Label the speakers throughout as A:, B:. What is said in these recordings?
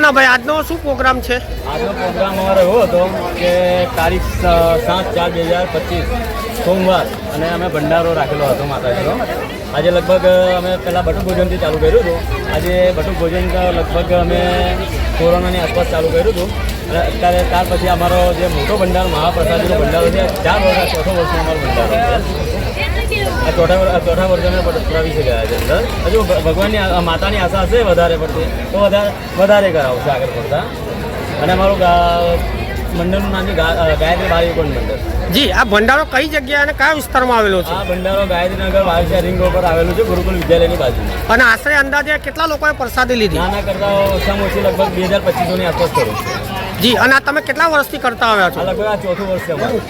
A: ના ભાઈ આજનો શું પ્રોગ્રામ છે?
B: આજનો પ્રોગ્રામ અમારો એવો હતો કે તારીખ 7/4/2025 સોમવાર અને અમે ભંડારો રાખેલો હતો માતાજીનો. આજે લગભગ અમે પહેલાં બટુક ભોજનથી ચાલુ કર્યું હતું. આજે બટુક ભોજન લગભગ અમે કોરોનાની આસપાસ ચાલુ કર્યું હતું અને અત્યારે ત્યાર પછી અમારો જે મોટો ભંડારો મહાપ્રસાદીનો ભંડારો છે 4 વર્ષ ચોથો વર્ષનો અમારો ભંડારો છે. આ ચોથા વર્ષે અમે પ્રવેશી ગયા છે અંદર. હજુ ભગવાનની માતાની આશા હશે વધારે પડતી તો વધારે કરાવશે આગળ પડતા. અને અમારું મંડળનું નામ છે ગાયત્રી બાળ યુવક મંડળ.
A: જી, આ ભંડારો કઈ જગ્યાએ અને કયા વિસ્તારમાં આવેલો છે?
B: આ ભંડારો ગાયત્રીનગર વાલસા રિંગ રોડ પર આવેલું છે, ગુરુકુલ વિદ્યાલયની બાજુમાં.
A: અને આશરે અંદાજે કેટલા લોકોએ પ્રસાદી લીધી?
B: નાના કરતા ઓછામાં ઓછી લગભગ 2025ની આસપાસ કરું છું.
A: જી, અને આ તમે કેટલા વર્ષથી કરતા આવ્યા છો?
B: આ લગભગ આ ચોથું વર્ષ છે અમારું.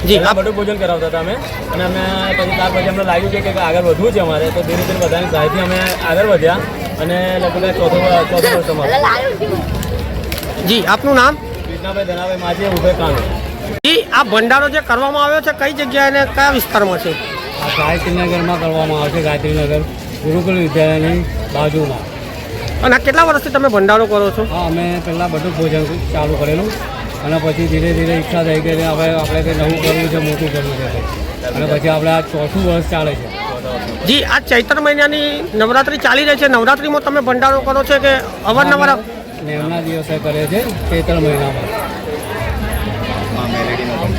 A: જી,
B: આ બધું ભોજન કરાવતા હતા અમે અને અમે પછી ત્યાર પછી અમને લાગ્યું કે આગળ વધવું છે અમારે, તો ધીરે ધીરે બધાની સહાયથી અમે આગળ વધ્યા અને લગભગ આ ચોથું વર્ષ અમારું.
A: જી, આપનું નામ?
B: કૃષ્ણાભાઈ ધનાભાઈ માજી ઉભે કાનો.
A: જી, આ ભંડારો જે કરવામાં આવ્યો છે કઈ જગ્યાએ અને કયા વિસ્તારમાં છે?
B: આ ગાયત્રીનગરમાં કરવામાં આવે છે, ગાયત્રીનગર ગુરુકુલ વિદ્યાલયની બાજુમાં.
A: અને આ કેટલા વર્ષથી તમે ભંડારો કરો છો?
B: હા, અમે પહેલાં બધું ભોજન ચાલુ કરેલું અને પછી ધીરે ધીરે ઈચ્છા થઈ ગઈ કે હવે આપણે કંઈ નવું કરવું છે, મોટું કરવું છે અને પછી આપણે આ ચોથું વર્ષ ચાલે છે.
A: જી, આ ચૈત્ર મહિનાની નવરાત્રિ ચાલી રહી છે. નવરાત્રિમાં તમે ભંડારો કરો છો કે અવારનવાર?
B: નેમના દિવસે કરે છે ચૈત્ર મહિનામાં.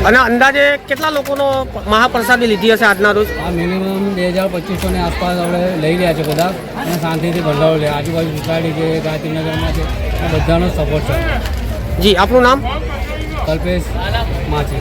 A: અને અંદાજે કેટલા લોકોનો મહાપ્રસાદી લીધી હશે આજના રોજ?
B: આ મિનિમમ 2000-2500ની આસપાસ આપણે લઈ રહ્યા છે બધા અને શાંતિથી ભંડારો લે. આજુબાજુ સોસાયટી છે, ગાયત્રીનગરમાં છે, આ બધાનો સપોર્ટ છે.
A: જી, આપનું નામ?
B: કલ્પેશ માછી.